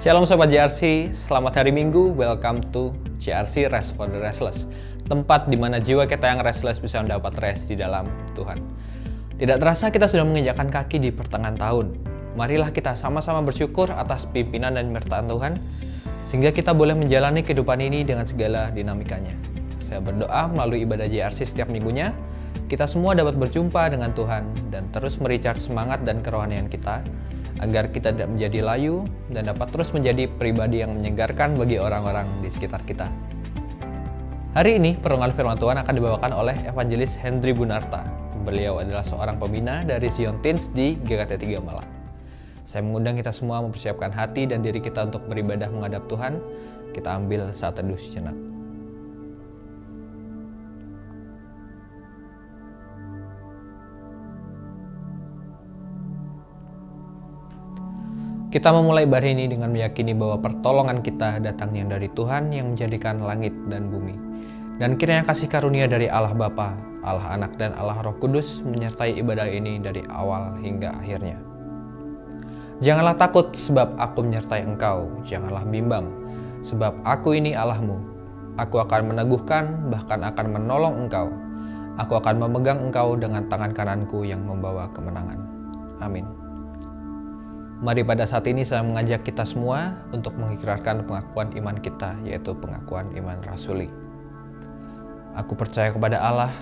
Shalom Sobat JRC, selamat hari Minggu, welcome to JRC Rest for the Restless. Tempat di mana jiwa kita yang restless bisa mendapat rest di dalam Tuhan. Tidak terasa kita sudah menginjakkan kaki di pertengahan tahun. Marilah kita sama-sama bersyukur atas pimpinan dan penyertaan Tuhan, sehingga kita boleh menjalani kehidupan ini dengan segala dinamikanya. Saya berdoa melalui ibadah JRC setiap minggunya, kita semua dapat berjumpa dengan Tuhan dan terus merecharge semangat dan kerohanian kita, agar kita tidak menjadi layu dan dapat terus menjadi pribadi yang menyegarkan bagi orang-orang di sekitar kita. Hari ini, perenungan firman Tuhan akan dibawakan oleh Evangelis Hendry Bunarta. Beliau adalah seorang pembina dari Zion Teens di GKT 3 Malang. Saya mengundang kita semua mempersiapkan hati dan diri kita untuk beribadah menghadap Tuhan. Kita ambil saat teduh sejenak. Kita memulai hari ini dengan meyakini bahwa pertolongan kita datangnya dari Tuhan yang menjadikan langit dan bumi. Dan kiranya kasih karunia dari Allah Bapa, Allah Anak, dan Allah Roh Kudus menyertai ibadah ini dari awal hingga akhirnya. Janganlah takut sebab aku menyertai engkau, janganlah bimbang sebab aku ini Allahmu. Aku akan meneguhkan, bahkan akan menolong engkau. Aku akan memegang engkau dengan tangan kananku yang membawa kemenangan. Amin. Mari pada saat ini saya mengajak kita semua untuk mengikrarkan pengakuan iman kita, yaitu pengakuan iman rasuli. Aku percaya kepada Allah,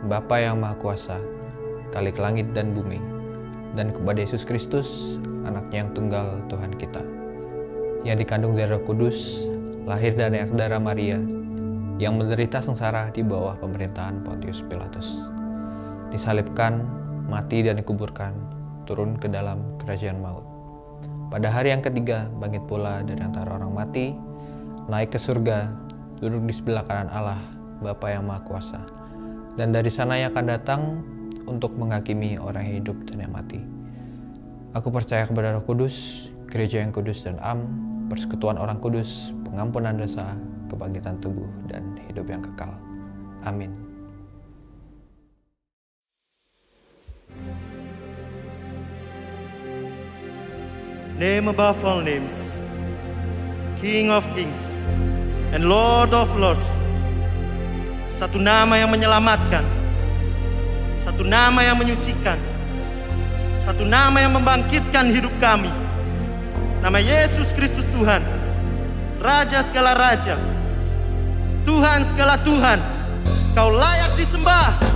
Bapa yang Maha Kuasa, Khalik langit dan bumi, dan kepada Yesus Kristus, Anaknya yang tunggal Tuhan kita, yang dikandung dari Roh Kudus, lahir dari darah Maria, yang menderita sengsara di bawah pemerintahan Pontius Pilatus, disalibkan, mati dan dikuburkan, turun ke dalam kerajaan maut. Pada hari yang ketiga, bangkit pula dari antara orang mati, naik ke surga, duduk di sebelah kanan Allah, Bapa yang Maha Kuasa. Dan dari sana Ia akan datang untuk menghakimi orang yang hidup dan yang mati. Aku percaya kepada Roh Kudus, gereja yang kudus dan am, persekutuan orang kudus, pengampunan dosa, kebangkitan tubuh, dan hidup yang kekal. Amin. Name above all names, King of Kings and Lord of Lords. Satu nama yang menyelamatkan, satu nama yang menyucikan, satu nama yang membangkitkan hidup kami. Nama Yesus Kristus Tuhan, Raja segala raja, Tuhan segala Tuhan. Kau layak disembah.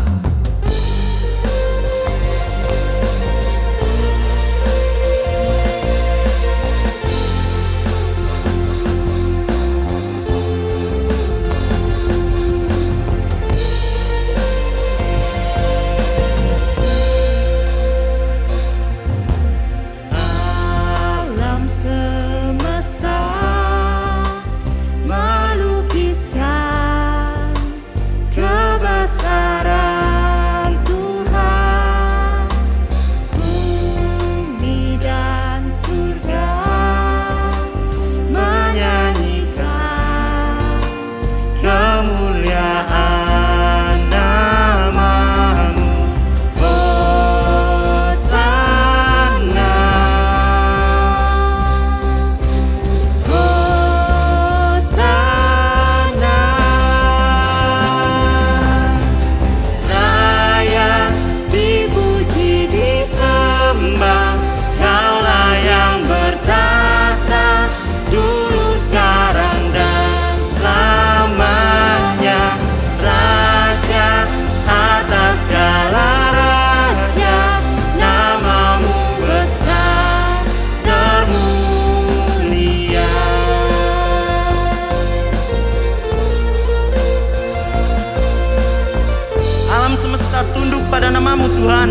Tunduk pada nama-Mu Tuhan.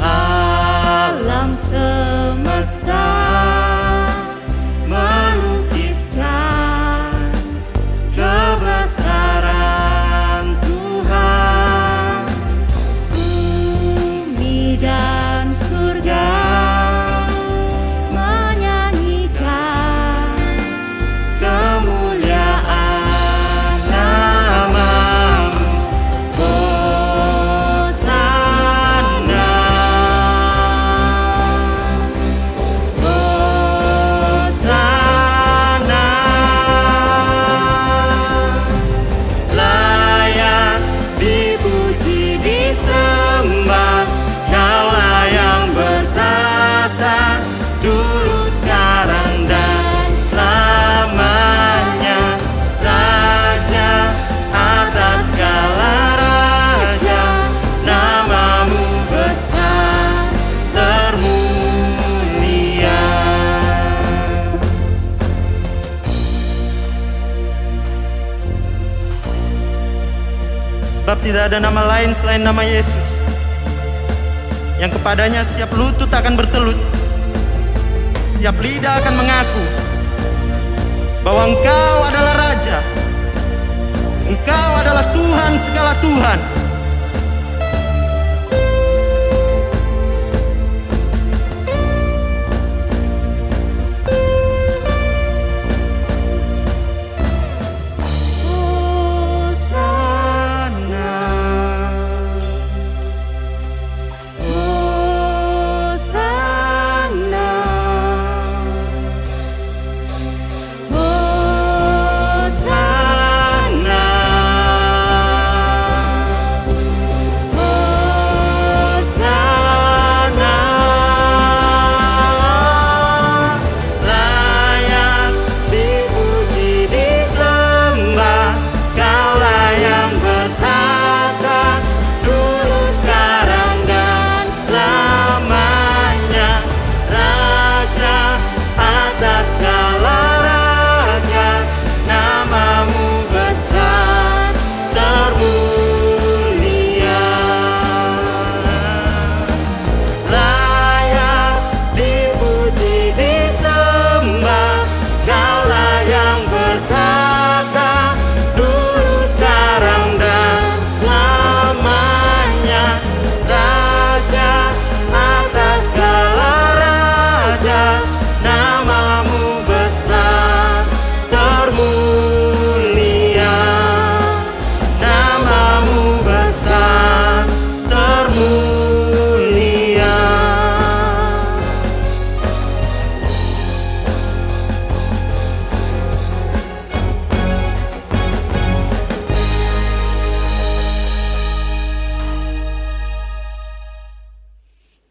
Alam semesta melukiskan kebesaran Tuhan. Bumi dan surga menyanyikan kemuliaan nama-Mu. Sebab tidak ada nama lain selain nama Yesus, yang kepadanya setiap lutut akan bertelut, setiap lidah akan mengaku bahwa Engkau adalah Raja, Engkau adalah Tuhan segala Tuhan.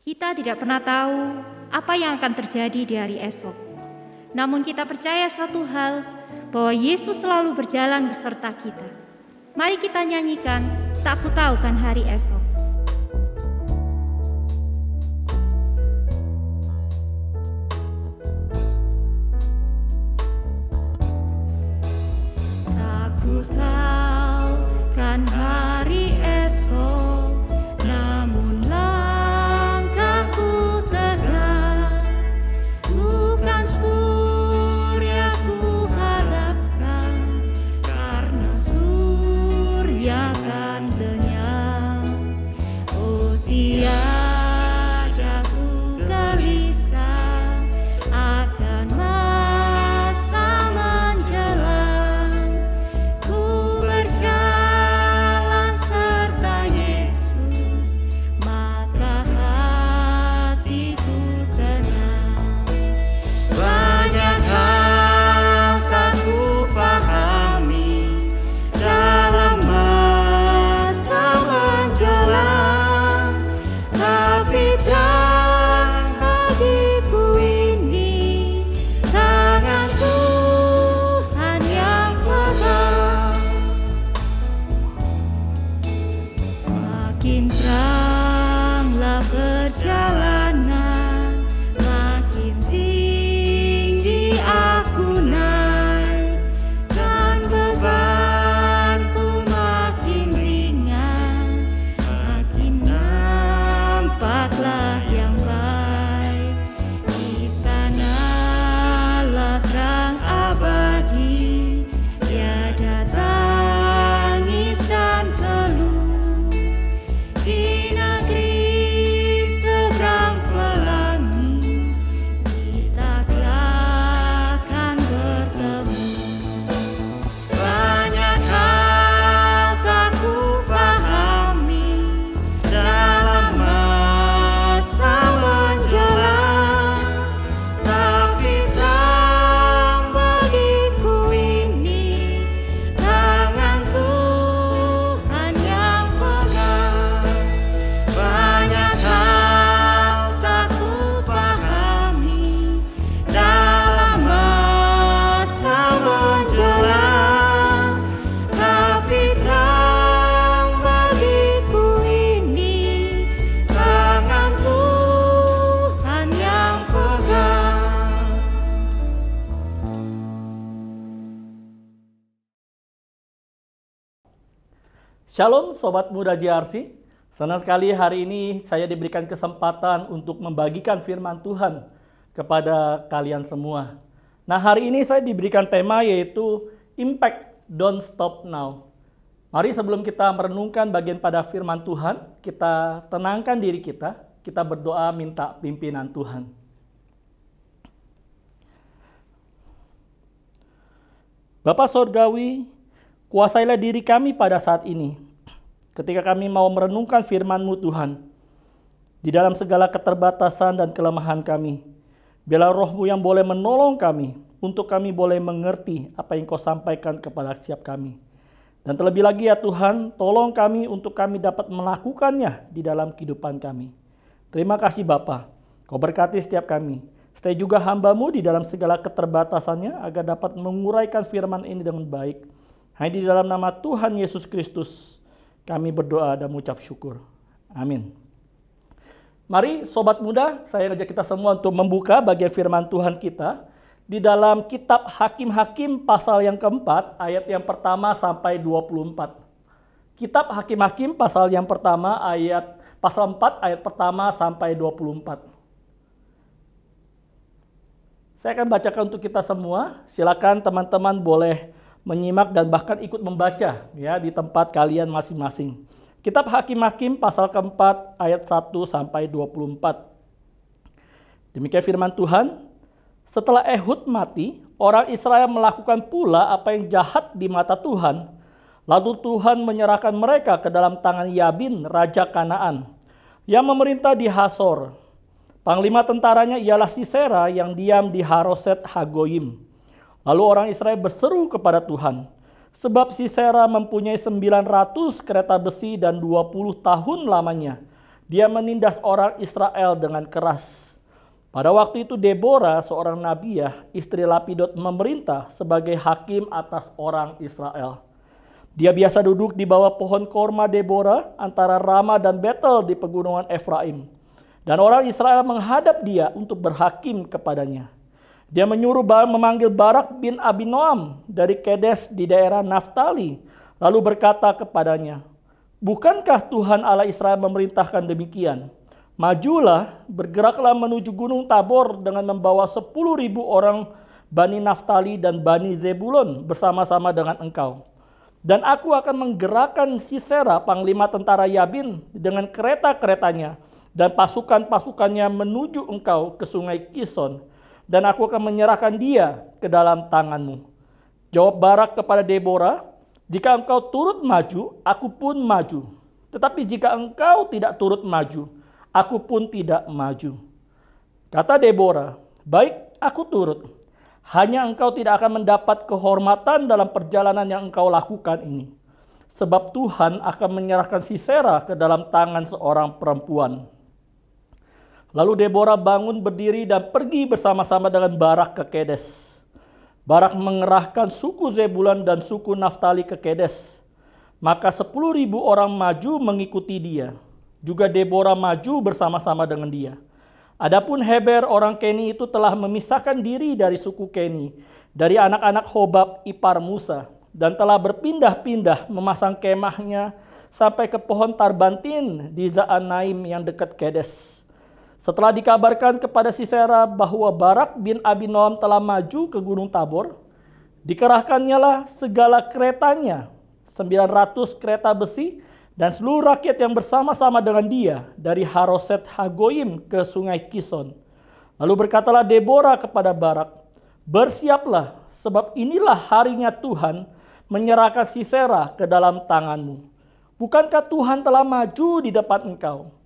Kita tidak pernah tahu apa yang akan terjadi di hari esok. Namun kita percaya satu hal, bahwa Yesus selalu berjalan beserta kita. Mari kita nyanyikan, tak ku tahu kan hari esok. Tak ku tahu kan hari esok, namun langkahku tegak, bukan surya ku harapkan, karena surya kan lenyap. Shalom Sobat Muda JRC, senang sekali hari ini saya diberikan kesempatan untuk membagikan firman Tuhan kepada kalian semua. Nah, hari ini saya diberikan tema yaitu Impact Don't Stop Now. Mari sebelum kita merenungkan bagian pada firman Tuhan, kita tenangkan diri kita berdoa minta pimpinan Tuhan. Bapa Sorgawi, kuasailah diri kami pada saat ini, ketika kami mau merenungkan firman-Mu Tuhan. Di dalam segala keterbatasan dan kelemahan kami, biarlah Roh-Mu yang boleh menolong kami, untuk kami boleh mengerti apa yang Kau sampaikan kepada setiap kami. Dan terlebih lagi ya Tuhan, tolong kami untuk kami dapat melakukannya di dalam kehidupan kami. Terima kasih Bapa, Kau berkati setiap kami. Stay juga hamba-Mu di dalam segala keterbatasannya, agar dapat menguraikan firman ini dengan baik. Hanya di dalam nama Tuhan Yesus Kristus kami berdoa dan mengucap syukur. Amin. Mari Sobat Muda, saya ajak kita semua untuk membuka bagian firman Tuhan kita di dalam kitab Hakim-Hakim pasal yang keempat, ayat yang pertama sampai 24. Kitab Hakim-Hakim pasal yang pertama, pasal 4 ayat pertama sampai 24. Saya akan bacakan untuk kita semua. Silakan teman-teman boleh menyimak dan bahkan ikut membaca ya di tempat kalian masing-masing. Kitab Hakim-Hakim pasal keempat ayat 1 sampai 24. Demikian firman Tuhan. Setelah Ehud mati, orang Israel melakukan pula apa yang jahat di mata Tuhan. Lalu Tuhan menyerahkan mereka ke dalam tangan Yabin, raja Kanaan, yang memerintah di Hasor. Panglima tentaranya ialah Sisera yang diam di Haroset Hagoyim. Lalu orang Israel berseru kepada Tuhan, sebab Sisera mempunyai 900 kereta besi dan 20 tahun lamanya. Dia menindas orang Israel dengan keras. Pada waktu itu Deborah, seorang nabiah, istri Lapidot, memerintah sebagai hakim atas orang Israel. Dia biasa duduk di bawah pohon korma Deborah antara Rama dan Betel di pegunungan Efraim. Dan orang Israel menghadap dia untuk berhakim kepadanya. Dia menyuruh memanggil Barak bin Abinoam dari Kedes di daerah Naftali. Lalu berkata kepadanya, bukankah Tuhan Allah Israel memerintahkan demikian? Majulah, bergeraklah menuju Gunung Tabor dengan membawa 10.000 orang Bani Naftali dan Bani Zebulon bersama-sama dengan engkau. Dan aku akan menggerakkan Sisera, panglima tentara Yabin, dengan kereta-keretanya dan pasukan-pasukannya menuju engkau ke sungai Kison, dan aku akan menyerahkan dia ke dalam tanganmu. Jawab Barak kepada Deborah, jika engkau turut maju, aku pun maju. Tetapi jika engkau tidak turut maju, aku pun tidak maju. Kata Deborah, baik, aku turut. Hanya engkau tidak akan mendapat kehormatan dalam perjalanan yang engkau lakukan ini. Sebab Tuhan akan menyerahkan Sisera ke dalam tangan seorang perempuan. Lalu Deborah bangun berdiri dan pergi bersama-sama dengan Barak ke Kedes. Barak mengerahkan suku Zebulon dan suku Naftali ke Kedes. Maka 10.000 orang maju mengikuti dia. Juga Deborah maju bersama-sama dengan dia. Adapun Heber orang Keni itu telah memisahkan diri dari suku Keni, dari anak-anak Hobab ipar Musa, dan telah berpindah-pindah memasang kemahnya sampai ke pohon Tarbantin di Zaanaim yang dekat Kedes. Setelah dikabarkan kepada Sisera bahwa Barak bin Abinoam telah maju ke Gunung Tabor, dikerahkannya lah segala keretanya, 900 kereta besi, dan seluruh rakyat yang bersama-sama dengan dia dari Haroset Hagoyim ke sungai Kison. Lalu berkatalah Deborah kepada Barak, bersiaplah, sebab inilah harinya Tuhan menyerahkan Sisera ke dalam tanganmu. Bukankah Tuhan telah maju di depan engkau?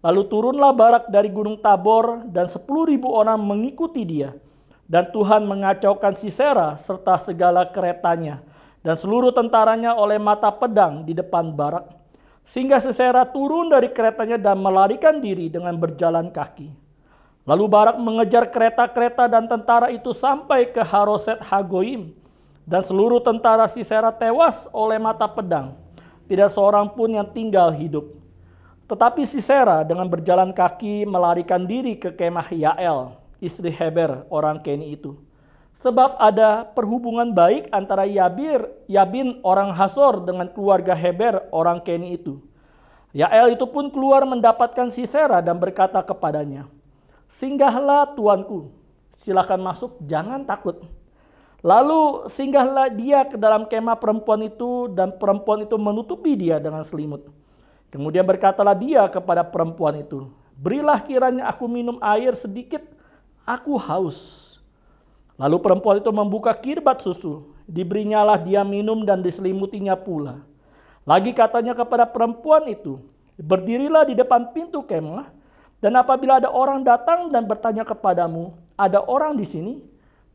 Lalu turunlah Barak dari Gunung Tabor dan 10.000 orang mengikuti dia. Dan Tuhan mengacaukan Sisera serta segala keretanya dan seluruh tentaranya oleh mata pedang di depan Barak. Sehingga Sisera turun dari keretanya dan melarikan diri dengan berjalan kaki. Lalu Barak mengejar kereta-kereta dan tentara itu sampai ke Haroset Hagoyim. Dan seluruh tentara Sisera tewas oleh mata pedang. Tidak seorang pun yang tinggal hidup. Tetapi Sisera dengan berjalan kaki melarikan diri ke kemah Yael, istri Heber orang Keni itu. Sebab ada perhubungan baik antara Yabin orang Hasor dengan keluarga Heber orang Keni itu. Yael itu pun keluar mendapatkan Sisera dan berkata kepadanya, "Singgahlah tuanku, silakan masuk, jangan takut." Lalu singgahlah dia ke dalam kemah perempuan itu dan perempuan itu menutupi dia dengan selimut. Kemudian berkatalah dia kepada perempuan itu, "Berilah kiranya aku minum air sedikit, aku haus." Lalu perempuan itu membuka kirbat susu, diberinyalah dia minum dan diselimutinya pula. Lagi katanya kepada perempuan itu, "Berdirilah di depan pintu kemah, dan apabila ada orang datang dan bertanya kepadamu, 'Ada orang di sini?'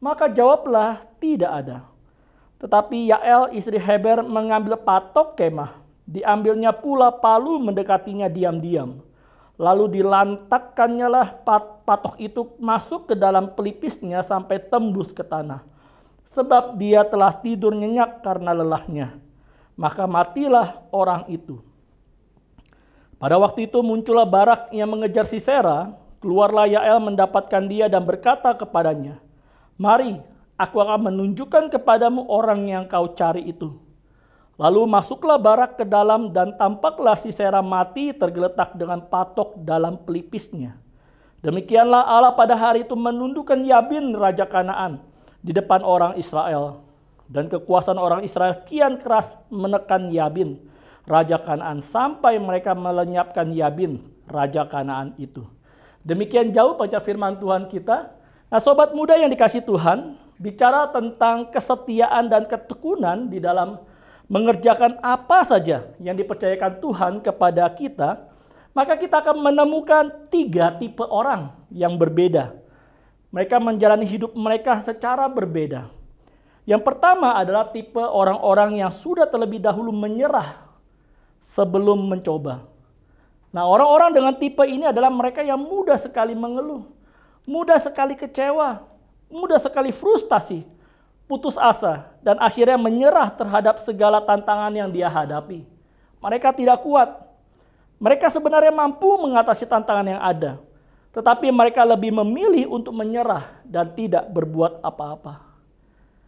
maka jawablah, 'Tidak ada.'" Tetapi Yael istri Heber mengambil patok kemah, diambilnya pula palu mendekatinya diam-diam. Lalu dilantakkannya lah patok itu masuk ke dalam pelipisnya sampai tembus ke tanah. Sebab dia telah tidur nyenyak karena lelahnya. Maka matilah orang itu. Pada waktu itu muncullah Barak yang mengejar Sisera. Keluarlah Yael mendapatkan dia dan berkata kepadanya, "Mari, aku akan menunjukkan kepadamu orang yang kau cari itu." Lalu masuklah Barak ke dalam dan tampaklah Sisera mati tergeletak dengan patok dalam pelipisnya. Demikianlah Allah pada hari itu menundukkan Yabin raja Kanaan di depan orang Israel. Dan kekuasaan orang Israel kian keras menekan Yabin raja Kanaan sampai mereka melenyapkan Yabin raja Kanaan itu. Demikian jauh baca firman Tuhan kita. Nah, sobat muda yang dikasih Tuhan, bicara tentang kesetiaan dan ketekunan di dalam mengerjakan apa saja yang dipercayakan Tuhan kepada kita, maka kita akan menemukan 3 tipe orang yang berbeda. Mereka menjalani hidup mereka secara berbeda. Yang pertama adalah tipe orang-orang yang sudah terlebih dahulu menyerah sebelum mencoba. Nah, orang-orang dengan tipe ini adalah mereka yang mudah sekali mengeluh, mudah sekali kecewa, mudah sekali frustasi, putus asa, dan akhirnya menyerah terhadap segala tantangan yang dia hadapi. Mereka tidak kuat. Mereka sebenarnya mampu mengatasi tantangan yang ada, tetapi mereka lebih memilih untuk menyerah dan tidak berbuat apa-apa.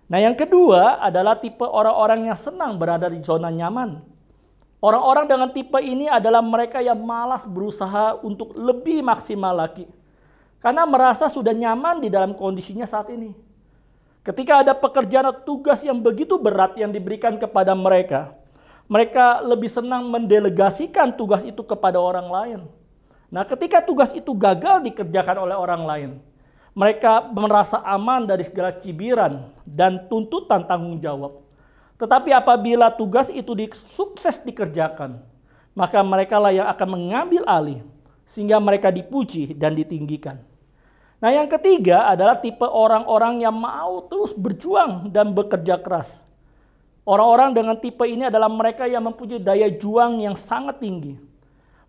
Nah, yang kedua adalah tipe orang-orang yang senang berada di zona nyaman. Orang-orang dengan tipe ini adalah mereka yang malas berusaha untuk lebih maksimal lagi, karena merasa sudah nyaman di dalam kondisinya saat ini. Ketika ada pekerjaan atau tugas yang begitu berat yang diberikan kepada mereka, mereka lebih senang mendelegasikan tugas itu kepada orang lain. Nah, ketika tugas itu gagal dikerjakan oleh orang lain, mereka merasa aman dari segala cibiran dan tuntutan tanggung jawab. Tetapi apabila tugas itu sukses dikerjakan, maka mereka lah yang akan mengambil alih sehingga mereka dipuji dan ditinggikan. Nah, yang ketiga adalah tipe orang-orang yang mau terus berjuang dan bekerja keras. Orang-orang dengan tipe ini adalah mereka yang mempunyai daya juang yang sangat tinggi.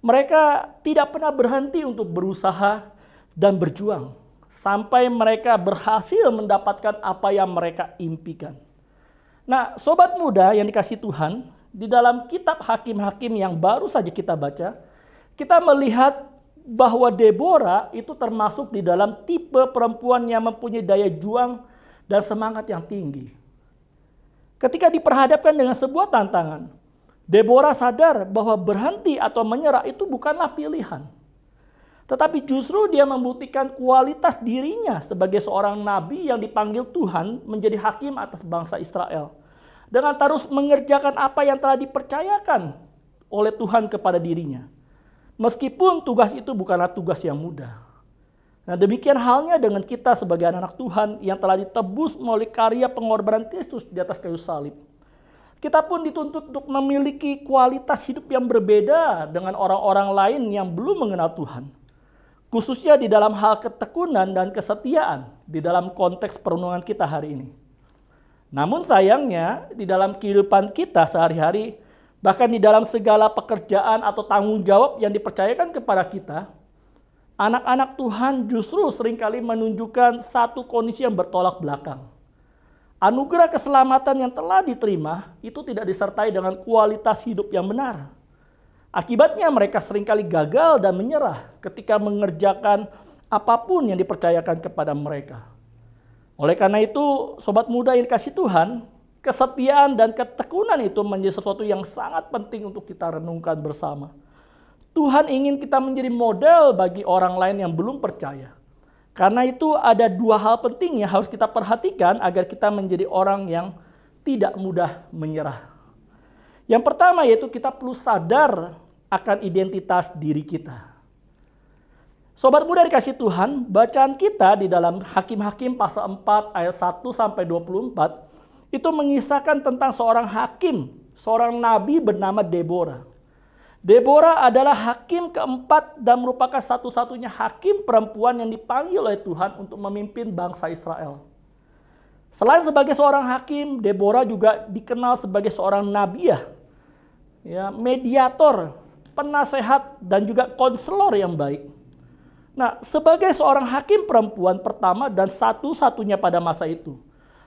Mereka tidak pernah berhenti untuk berusaha dan berjuang sampai mereka berhasil mendapatkan apa yang mereka impikan. Nah, sobat muda yang dikasih Tuhan, di dalam kitab Hakim-Hakim yang baru saja kita baca, kita melihat bahwa Deborah itu termasuk di dalam tipe perempuan yang mempunyai daya juang dan semangat yang tinggi. Ketika diperhadapkan dengan sebuah tantangan, Deborah sadar bahwa berhenti atau menyerah itu bukanlah pilihan. Tetapi justru dia membuktikan kualitas dirinya sebagai seorang nabi yang dipanggil Tuhan menjadi hakim atas bangsa Israel. Dengan terus mengerjakan apa yang telah dipercayakan oleh Tuhan kepada dirinya. Meskipun tugas itu bukanlah tugas yang mudah. Nah, demikian halnya dengan kita sebagai anak Tuhan yang telah ditebus melalui karya pengorbanan Kristus di atas kayu salib. Kita pun dituntut untuk memiliki kualitas hidup yang berbeda dengan orang-orang lain yang belum mengenal Tuhan. Khususnya di dalam hal ketekunan dan kesetiaan di dalam konteks perenungan kita hari ini. Namun sayangnya di dalam kehidupan kita sehari-hari, bahkan di dalam segala pekerjaan atau tanggung jawab yang dipercayakan kepada kita, anak-anak Tuhan justru seringkali menunjukkan satu kondisi yang bertolak belakang. Anugerah keselamatan yang telah diterima itu tidak disertai dengan kualitas hidup yang benar. Akibatnya mereka seringkali gagal dan menyerah ketika mengerjakan apapun yang dipercayakan kepada mereka. Oleh karena itu, sobat muda yang dikasih Tuhan, kesetiaan dan ketekunan itu menjadi sesuatu yang sangat penting untuk kita renungkan bersama. Tuhan ingin kita menjadi model bagi orang lain yang belum percaya. Karena itu ada dua hal penting yang harus kita perhatikan agar kita menjadi orang yang tidak mudah menyerah. Yang pertama yaitu kita perlu sadar akan identitas diri kita. Sobat muda dikasih Tuhan, bacaan kita di dalam Hakim-Hakim pasal 4 ayat 1 sampai 24 itu mengisahkan tentang seorang hakim, seorang nabi bernama Deborah. Deborah adalah hakim keempat dan merupakan satu-satunya hakim perempuan yang dipanggil oleh Tuhan untuk memimpin bangsa Israel. Selain sebagai seorang hakim, Deborah juga dikenal sebagai seorang nabiah, ya, mediator, penasehat, dan juga konselor yang baik. Nah, sebagai seorang hakim perempuan pertama dan satu-satunya pada masa itu,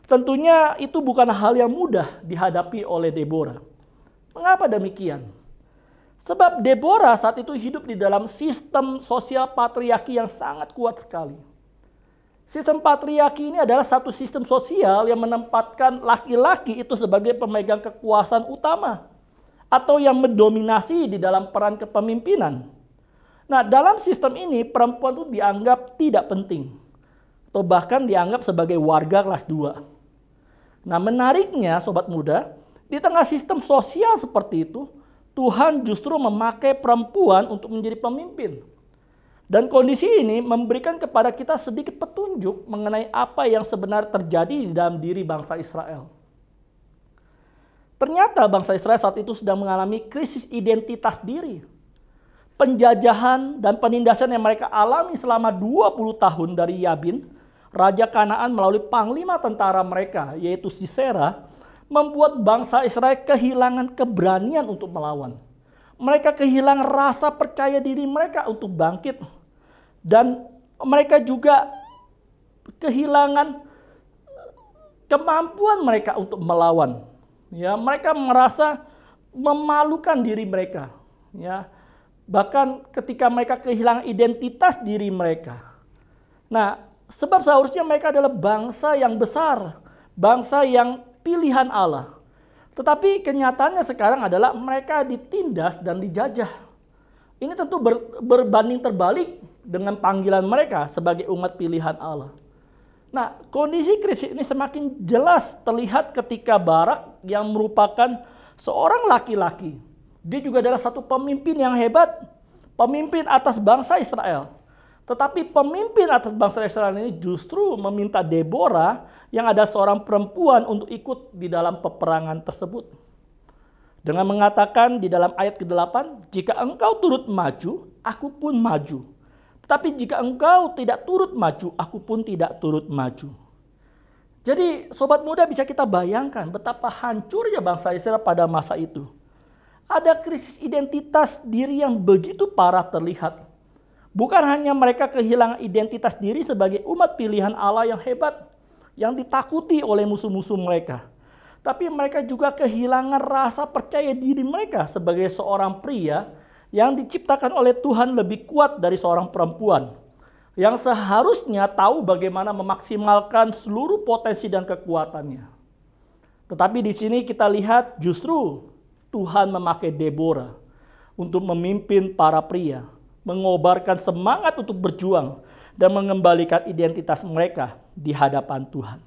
tentunya itu bukan hal yang mudah dihadapi oleh Deborah. Mengapa demikian? Sebab Deborah saat itu hidup di dalam sistem sosial patriarki yang sangat kuat sekali. Sistem patriarki ini adalah satu sistem sosial yang menempatkan laki-laki itu sebagai pemegang kekuasaan utama atau yang mendominasi di dalam peran kepemimpinan. Nah, dalam sistem ini perempuan itu dianggap tidak penting atau bahkan dianggap sebagai warga kelas 2. Nah, menariknya sobat muda, di tengah sistem sosial seperti itu, Tuhan justru memakai perempuan untuk menjadi pemimpin. Dan kondisi ini memberikan kepada kita sedikit petunjuk mengenai apa yang sebenarnya terjadi di dalam diri bangsa Israel. Ternyata bangsa Israel saat itu sedang mengalami krisis identitas diri. Penjajahan dan penindasan yang mereka alami selama 20 tahun dari Yabin, Raja Kanaan melalui panglima tentara mereka, yaitu Sisera, membuat bangsa Israel kehilangan keberanian untuk melawan. Mereka kehilangan rasa percaya diri mereka untuk bangkit. Dan mereka juga kehilangan kemampuan mereka untuk melawan. Ya, mereka merasa memalukan diri mereka. Ya, bahkan ketika mereka kehilangan identitas diri mereka. Nah, sebab seharusnya mereka adalah bangsa yang besar, bangsa yang pilihan Allah. Tetapi kenyataannya sekarang adalah mereka ditindas dan dijajah. Ini tentu berbanding terbalik dengan panggilan mereka sebagai umat pilihan Allah. Nah, kondisi krisis ini semakin jelas terlihat ketika Barak yang merupakan seorang laki-laki. Dia juga adalah satu pemimpin yang hebat, pemimpin atas bangsa Israel. Tetapi pemimpin atas bangsa Israel ini justru meminta Deborah yang ada seorang perempuan untuk ikut di dalam peperangan tersebut. Dengan mengatakan di dalam ayat ke-8, jika engkau turut maju, aku pun maju. Tetapi jika engkau tidak turut maju, aku pun tidak turut maju. Jadi sobat muda bisa kita bayangkan betapa hancurnya bangsa Israel pada masa itu. Ada krisis identitas diri yang begitu parah terlihat. Bukan hanya mereka kehilangan identitas diri sebagai umat pilihan Allah yang hebat, yang ditakuti oleh musuh-musuh mereka. Tapi mereka juga kehilangan rasa percaya diri mereka sebagai seorang pria yang diciptakan oleh Tuhan lebih kuat dari seorang perempuan. Yang seharusnya tahu bagaimana memaksimalkan seluruh potensi dan kekuatannya. Tetapi di sini kita lihat justru Tuhan memakai Deborah untuk memimpin para pria, mengobarkan semangat untuk berjuang dan mengembalikan identitas mereka di hadapan Tuhan.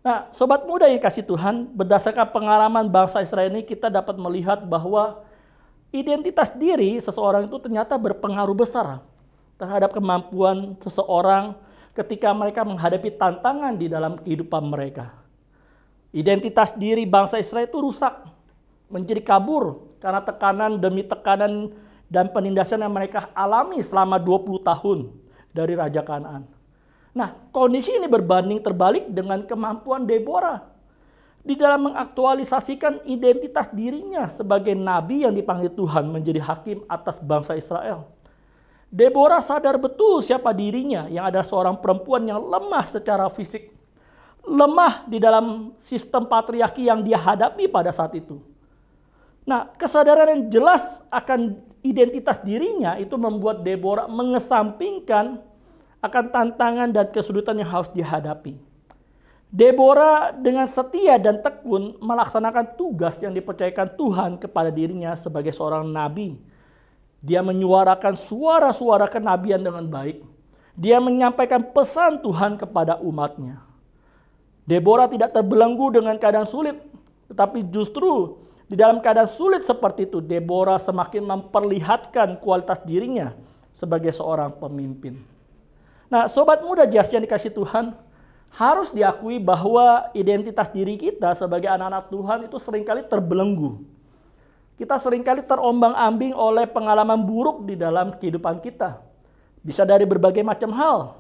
Nah, sobat muda yang kasih Tuhan, berdasarkan pengalaman bangsa Israel ini kita dapat melihat bahwa identitas diri seseorang itu ternyata berpengaruh besar terhadap kemampuan seseorang ketika mereka menghadapi tantangan di dalam kehidupan mereka. Identitas diri bangsa Israel itu rusak, menjadi kabur karena tekanan demi tekanan dan penindasan yang mereka alami selama 20 tahun dari Raja Kanaan. Nah, kondisi ini berbanding terbalik dengan kemampuan Deborah di dalam mengaktualisasikan identitas dirinya sebagai nabi yang dipanggil Tuhan menjadi hakim atas bangsa Israel. Deborah sadar betul siapa dirinya yang ada seorang perempuan yang lemah secara fisik, lemah di dalam sistem patriarki yang dia hadapi pada saat itu. Nah, kesadaran yang jelas akan identitas dirinya itu membuat Deborah mengesampingkan akan tantangan dan kesulitan yang harus dihadapi. Deborah dengan setia dan tekun melaksanakan tugas yang dipercayakan Tuhan kepada dirinya sebagai seorang nabi. Dia menyuarakan suara-suara kenabian dengan baik. Dia menyampaikan pesan Tuhan kepada umatnya. Deborah tidak terbelenggu dengan keadaan sulit, tetapi justru di dalam keadaan sulit seperti itu, Deborah semakin memperlihatkan kualitas dirinya sebagai seorang pemimpin. Nah, sobat muda JAS yang dikasih Tuhan, harus diakui bahwa identitas diri kita sebagai anak-anak Tuhan itu seringkali terbelenggu. Kita seringkali terombang-ambing oleh pengalaman buruk di dalam kehidupan kita. Bisa dari berbagai macam hal.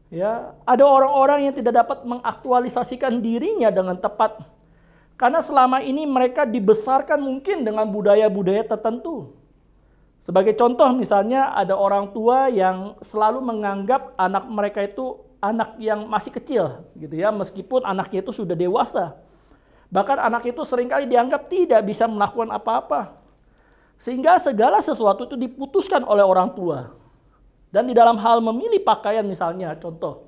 Ya, ada orang-orang yang tidak dapat mengaktualisasikan dirinya dengan tepat. Karena selama ini mereka dibesarkan mungkin dengan budaya-budaya tertentu. Sebagai contoh misalnya ada orang tua yang selalu menganggap anak mereka itu anak yang masih kecil gitu ya, meskipun anaknya itu sudah dewasa. Bahkan anak itu seringkali dianggap tidak bisa melakukan apa-apa. Sehingga segala sesuatu itu diputuskan oleh orang tua. Dan di dalam hal memilih pakaian misalnya, contoh.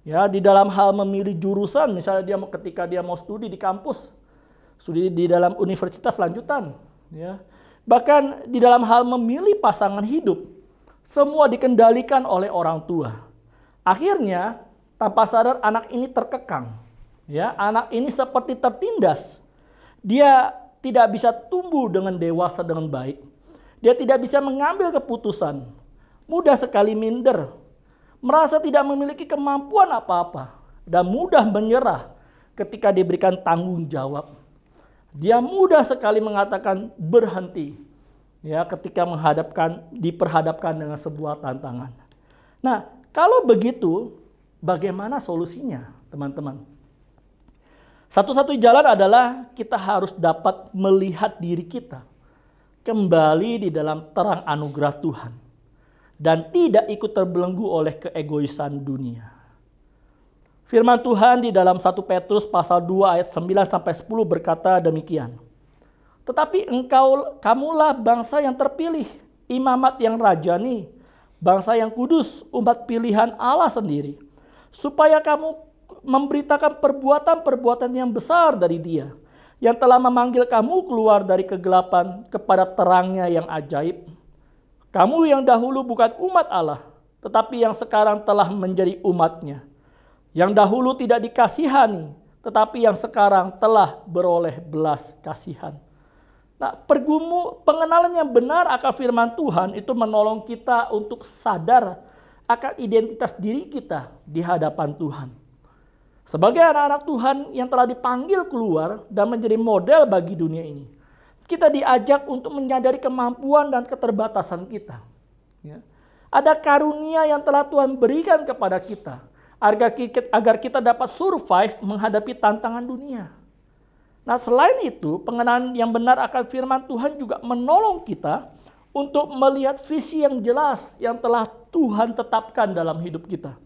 Ya, di dalam hal memilih jurusan, misalnya ketika dia mau studi di kampus, studi di dalam universitas lanjutan, ya. Bahkan di dalam hal memilih pasangan hidup, semua dikendalikan oleh orang tua. Akhirnya tanpa sadar anak ini terkekang, ya, anak ini seperti tertindas. Dia tidak bisa tumbuh dengan dewasa dengan baik. Dia tidak bisa mengambil keputusan, mudah sekali minder, merasa tidak memiliki kemampuan apa-apa, dan mudah menyerah ketika diberikan tanggung jawab. Dia mudah sekali mengatakan berhenti, ya, ketika diperhadapkan dengan sebuah tantangan. Nah, kalau begitu, bagaimana solusinya, teman-teman? Satu-satunya jalan adalah kita harus dapat melihat diri kita kembali di dalam terang anugerah Tuhan dan tidak ikut terbelenggu oleh keegoisan dunia. Firman Tuhan di dalam 1 Petrus pasal 2 ayat 9-10 berkata demikian. Tetapi kamulah bangsa yang terpilih, imamat yang rajani, bangsa yang kudus, umat pilihan Allah sendiri, supaya kamu memberitakan perbuatan-perbuatan yang besar dari Dia, yang telah memanggil kamu keluar dari kegelapan kepada terangnya yang ajaib. Kamu yang dahulu bukan umat Allah, tetapi yang sekarang telah menjadi umat-Nya. Yang dahulu tidak dikasihani, tetapi yang sekarang telah beroleh belas kasihan. Nah, pengenalan yang benar akan firman Tuhan itu menolong kita untuk sadar akan identitas diri kita di hadapan Tuhan. Sebagai anak-anak Tuhan yang telah dipanggil keluar dan menjadi model bagi dunia ini, kita diajak untuk menyadari kemampuan dan keterbatasan kita. Ya. Ada karunia yang telah Tuhan berikan kepada kita agar kita dapat survive menghadapi tantangan dunia. Nah, selain itu, pengenalan yang benar akan firman Tuhan juga menolong kita untuk melihat visi yang jelas yang telah Tuhan tetapkan dalam hidup kita.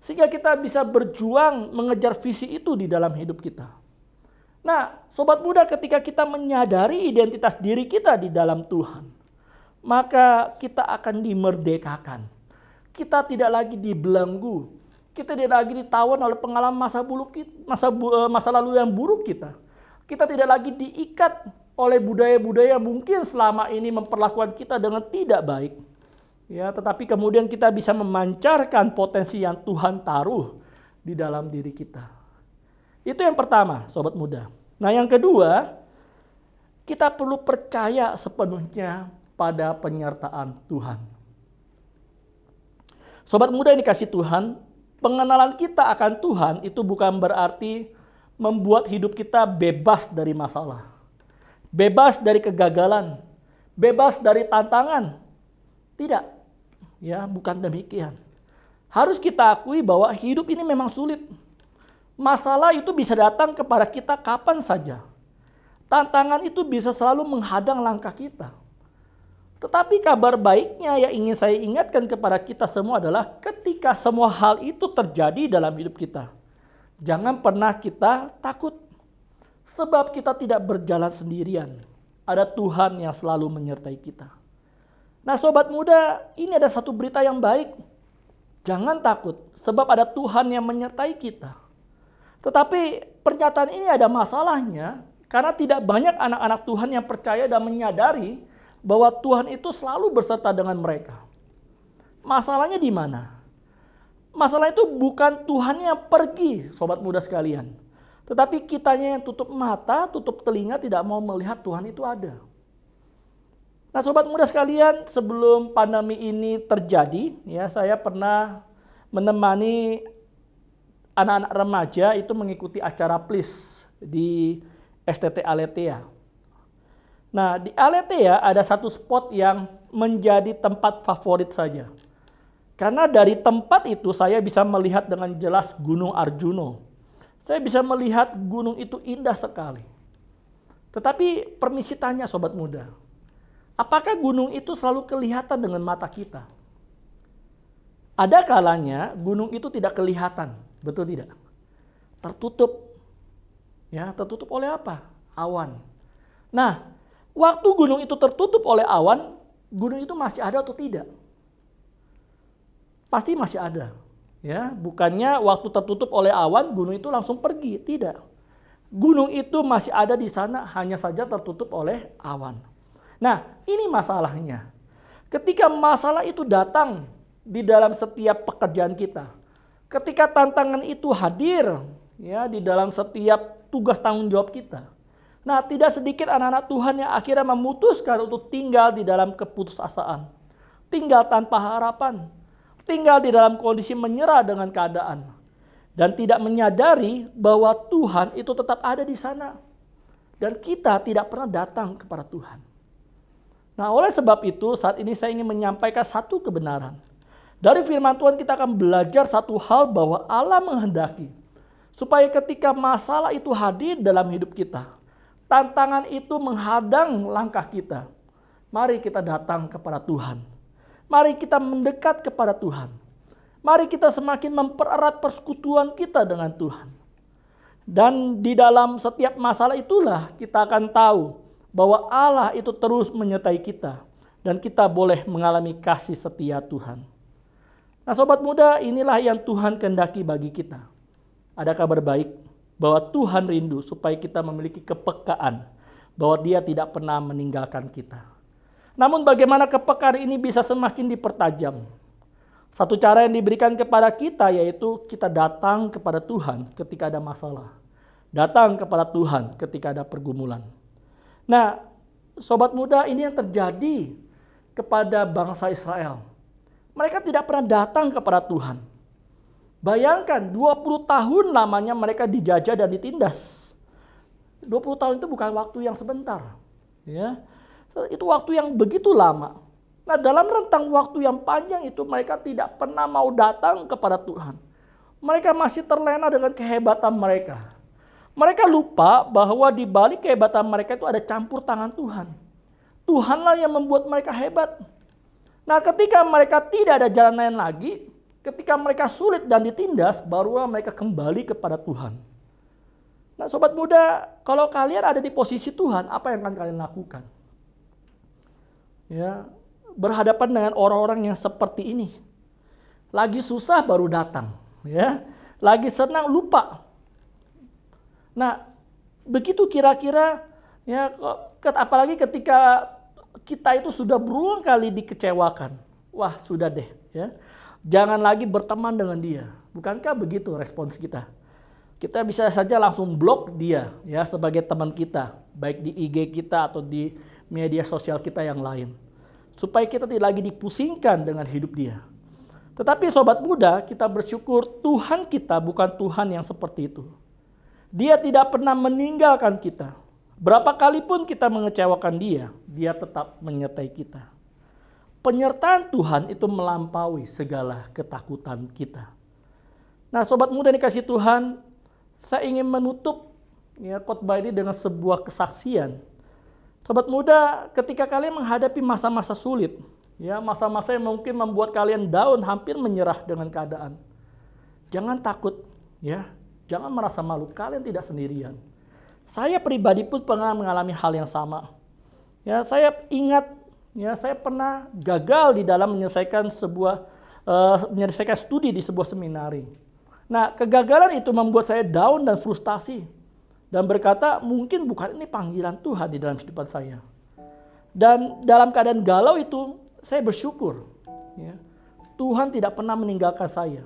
Sehingga kita bisa berjuang mengejar visi itu di dalam hidup kita. Nah, sobat muda, ketika kita menyadari identitas diri kita di dalam Tuhan, maka kita akan dimerdekakan. Kita tidak lagi dibelenggu. Kita tidak lagi ditawan oleh pengalaman masa lalu yang buruk kita. Kita tidak lagi diikat oleh budaya-budaya mungkin selama ini memperlakukan kita dengan tidak baik. Ya, tetapi kemudian kita bisa memancarkan potensi yang Tuhan taruh di dalam diri kita. Itu yang pertama, sobat muda. Nah, yang kedua, kita perlu percaya sepenuhnya pada penyertaan Tuhan. Sobat muda yang dikasih Tuhan, pengenalan kita akan Tuhan itu bukan berarti membuat hidup kita bebas dari masalah, bebas dari kegagalan, bebas dari tantangan. Tidak, ya, bukan demikian. Harus kita akui bahwa hidup ini memang sulit. Masalah itu bisa datang kepada kita kapan saja. Tantangan itu bisa selalu menghadang langkah kita. Tetapi kabar baiknya yang ingin saya ingatkan kepada kita semua adalah ketika semua hal itu terjadi dalam hidup kita, jangan pernah kita takut. Sebab kita tidak berjalan sendirian. Ada Tuhan yang selalu menyertai kita. Nah, sobat muda, ini ada satu berita yang baik. Jangan takut, sebab ada Tuhan yang menyertai kita. Tetapi pernyataan ini ada masalahnya karena tidak banyak anak-anak Tuhan yang percaya dan menyadari bahwa Tuhan itu selalu berserta dengan mereka. Masalahnya di mana? Masalah itu bukan Tuhan yang pergi, sobat muda sekalian. Tetapi kitanya yang tutup mata, tutup telinga, tidak mau melihat Tuhan itu ada. Nah sobat muda sekalian, sebelum pandemi ini terjadi, ya saya pernah menemani anak-anak remaja itu mengikuti acara PLIS di STT Aletheia. Nah di Aletheia ada satu spot yang menjadi tempat favorit saja. Karena dari tempat itu saya bisa melihat dengan jelas Gunung Arjuno. Saya bisa melihat gunung itu indah sekali. Tetapi permisi tanya sobat muda, apakah gunung itu selalu kelihatan dengan mata kita? Ada kalanya gunung itu tidak kelihatan, betul tidak? Tertutup. Ya, tertutup oleh apa? Awan. Nah, waktu gunung itu tertutup oleh awan, gunung itu masih ada atau tidak? Pasti masih ada. Ya, bukannya waktu tertutup oleh awan, gunung itu langsung pergi. Tidak. Gunung itu masih ada di sana, hanya saja tertutup oleh awan. Nah, ini masalahnya. Ketika masalah itu datang di dalam setiap pekerjaan kita, ketika tantangan itu hadir ya di dalam setiap tugas tanggung jawab kita. Nah, tidak sedikit anak-anak Tuhan yang akhirnya memutuskan untuk tinggal di dalam keputusasaan. Tinggal tanpa harapan. Tinggal di dalam kondisi menyerah dengan keadaan. Dan tidak menyadari bahwa Tuhan itu tetap ada di sana. Dan kita tidak pernah datang kepada Tuhan. Nah oleh sebab itu saat ini saya ingin menyampaikan satu kebenaran. Dari firman Tuhan kita akan belajar satu hal bahwa Allah menghendaki. Supaya ketika masalah itu hadir dalam hidup kita. Tantangan itu menghadang langkah kita. Mari kita datang kepada Tuhan. Mari kita mendekat kepada Tuhan. Mari kita semakin mempererat persekutuan kita dengan Tuhan. Dan di dalam setiap masalah itulah kita akan tahu bahwa Allah itu terus menyertai kita. Dan kita boleh mengalami kasih setia Tuhan. Nah sobat muda, inilah yang Tuhan kehendaki bagi kita. Ada kabar baik bahwa Tuhan rindu supaya kita memiliki kepekaan bahwa Dia tidak pernah meninggalkan kita. Namun bagaimana kepekaan ini bisa semakin dipertajam? Satu cara yang diberikan kepada kita yaitu kita datang kepada Tuhan ketika ada masalah. Datang kepada Tuhan ketika ada pergumulan. Nah, sobat muda, ini yang terjadi kepada bangsa Israel. Mereka tidak pernah datang kepada Tuhan. Bayangkan 20 tahun lamanya mereka dijajah dan ditindas. 20 tahun itu bukan waktu yang sebentar. Ya. Itu waktu yang begitu lama. Nah dalam rentang waktu yang panjang itu mereka tidak pernah mau datang kepada Tuhan. Mereka masih terlena dengan kehebatan mereka. Mereka lupa bahwa di balik kehebatan mereka itu ada campur tangan Tuhan. Tuhanlah yang membuat mereka hebat. Nah ketika mereka tidak ada jalan lain lagi, ketika mereka sulit dan ditindas, barulah mereka kembali kepada Tuhan. Nah sobat muda, kalau kalian ada di posisi Tuhan, apa yang akan kalian lakukan? Ya, berhadapan dengan orang-orang yang seperti ini. Lagi susah baru datang, ya. Lagi senang lupa. Nah, begitu kira-kira ya, apalagi ketika kita itu sudah berulang kali dikecewakan. Wah, sudah deh, ya. Jangan lagi berteman dengan dia. Bukankah begitu respons kita? Kita bisa saja langsung blok dia ya sebagai teman kita, baik di IG kita atau di media sosial kita yang lain. Supaya kita tidak lagi dipusingkan dengan hidup dia. Tetapi sobat muda, kita bersyukur Tuhan kita bukan Tuhan yang seperti itu. Dia tidak pernah meninggalkan kita. Berapa kali pun kita mengecewakan dia, dia tetap menyertai kita. Penyertaan Tuhan itu melampaui segala ketakutan kita. Nah sobat muda dikasih Tuhan, saya ingin menutup ya, khotbah ini dengan sebuah kesaksian. Sobat muda, ketika kalian menghadapi masa-masa sulit, ya masa-masa yang mungkin membuat kalian down, hampir menyerah dengan keadaan. Jangan takut, ya, jangan merasa malu. Kalian tidak sendirian. Saya pribadi pun pernah mengalami hal yang sama. Ya, saya ingat, ya, saya pernah gagal di dalam menyelesaikan studi di sebuah seminari. Nah, kegagalan itu membuat saya down dan frustasi. Dan berkata, mungkin bukan ini panggilan Tuhan di dalam kehidupan saya. Dan dalam keadaan galau itu, saya bersyukur. Ya, Tuhan tidak pernah meninggalkan saya.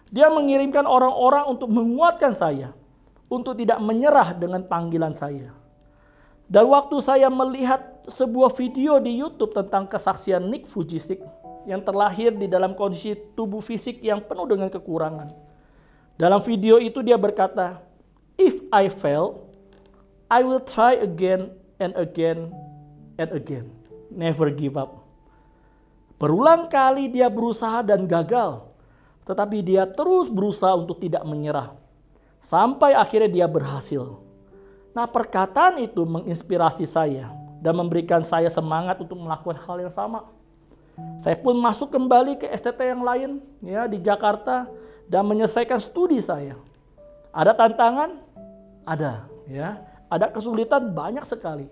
Dia mengirimkan orang-orang untuk menguatkan saya. Untuk tidak menyerah dengan panggilan saya. Dan waktu saya melihat sebuah video di YouTube tentang kesaksian Nick Vujicic yang terlahir di dalam kondisi tubuh fisik yang penuh dengan kekurangan. Dalam video itu dia berkata, "If I fail, I will try again and again and again. Never give up." Berulang kali dia berusaha dan gagal, tetapi dia terus berusaha untuk tidak menyerah. Sampai akhirnya dia berhasil. Nah, perkataan itu menginspirasi saya dan memberikan saya semangat untuk melakukan hal yang sama. Saya pun masuk kembali ke STT yang lain ya di Jakarta dan menyelesaikan studi saya. Ada tantangan? Ada ya. Ada kesulitan banyak sekali.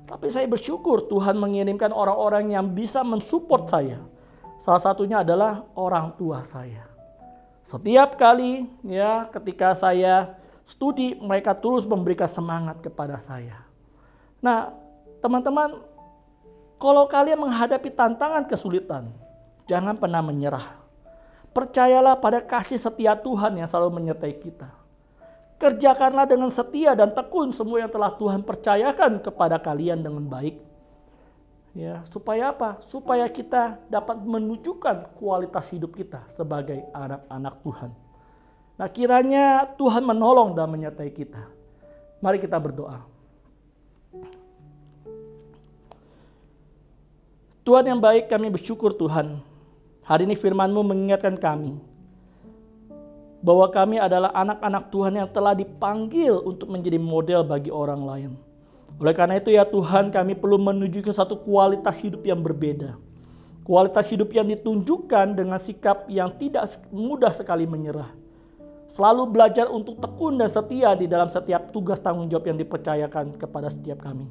Tapi saya bersyukur Tuhan mengirimkan orang-orang yang bisa mensupport saya. Salah satunya adalah orang tua saya. Setiap kali ya ketika saya studi, mereka terus memberikan semangat kepada saya. Nah, teman-teman, kalau kalian menghadapi tantangan kesulitan, jangan pernah menyerah. Percayalah pada kasih setia Tuhan yang selalu menyertai kita. Kerjakanlah dengan setia dan tekun semua yang telah Tuhan percayakan kepada kalian dengan baik. Ya, supaya apa? Supaya kita dapat menunjukkan kualitas hidup kita sebagai anak-anak Tuhan. Nah, kiranya Tuhan menolong dan menyertai kita. Mari kita berdoa. Tuhan yang baik, kami bersyukur Tuhan. Hari ini firman-Mu mengingatkan kami bahwa kami adalah anak-anak Tuhan yang telah dipanggil untuk menjadi model bagi orang lain. Oleh karena itu ya Tuhan, kami perlu menuju ke satu kualitas hidup yang berbeda. Kualitas hidup yang ditunjukkan dengan sikap yang tidak mudah sekali menyerah. Selalu belajar untuk tekun dan setia di dalam setiap tugas tanggung jawab yang dipercayakan kepada setiap kami.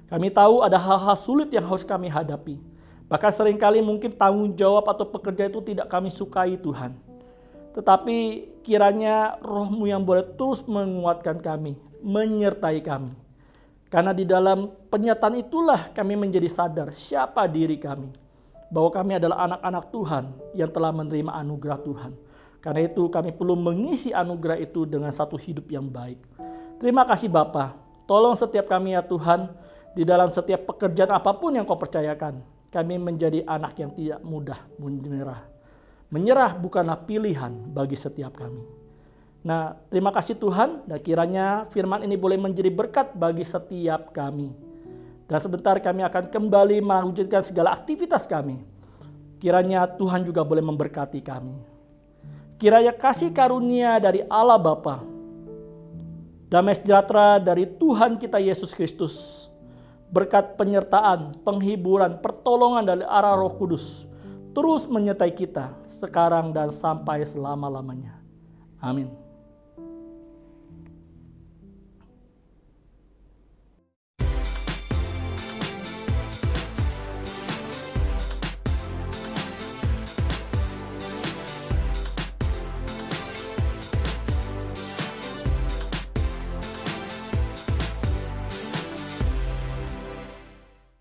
Kami tahu ada hal-hal sulit yang harus kami hadapi. Bahkan seringkali mungkin tanggung jawab atau pekerjaan itu tidak kami sukai Tuhan. Tetapi kiranya Roh-Mu yang boleh terus menguatkan kami, menyertai kami. Karena di dalam penyataan itulah kami menjadi sadar siapa diri kami. Bahwa kami adalah anak-anak Tuhan yang telah menerima anugerah Tuhan. Karena itu kami perlu mengisi anugerah itu dengan satu hidup yang baik. Terima kasih Bapa. Tolong setiap kami ya Tuhan, di dalam setiap pekerjaan apapun yang Kau percayakan, kami menjadi anak yang tidak mudah menyerah. Menyerah bukanlah pilihan bagi setiap kami. Nah, terima kasih Tuhan, dan kiranya firman ini boleh menjadi berkat bagi setiap kami. Dan sebentar kami akan kembali mewujudkan segala aktivitas kami. Kiranya Tuhan juga boleh memberkati kami. Kiranya kasih karunia dari Allah Bapa, damai sejahtera dari Tuhan kita Yesus Kristus, berkat penyertaan, penghiburan, pertolongan dari arah Roh Kudus, terus menyertai kita sekarang dan sampai selama-lamanya. Amin.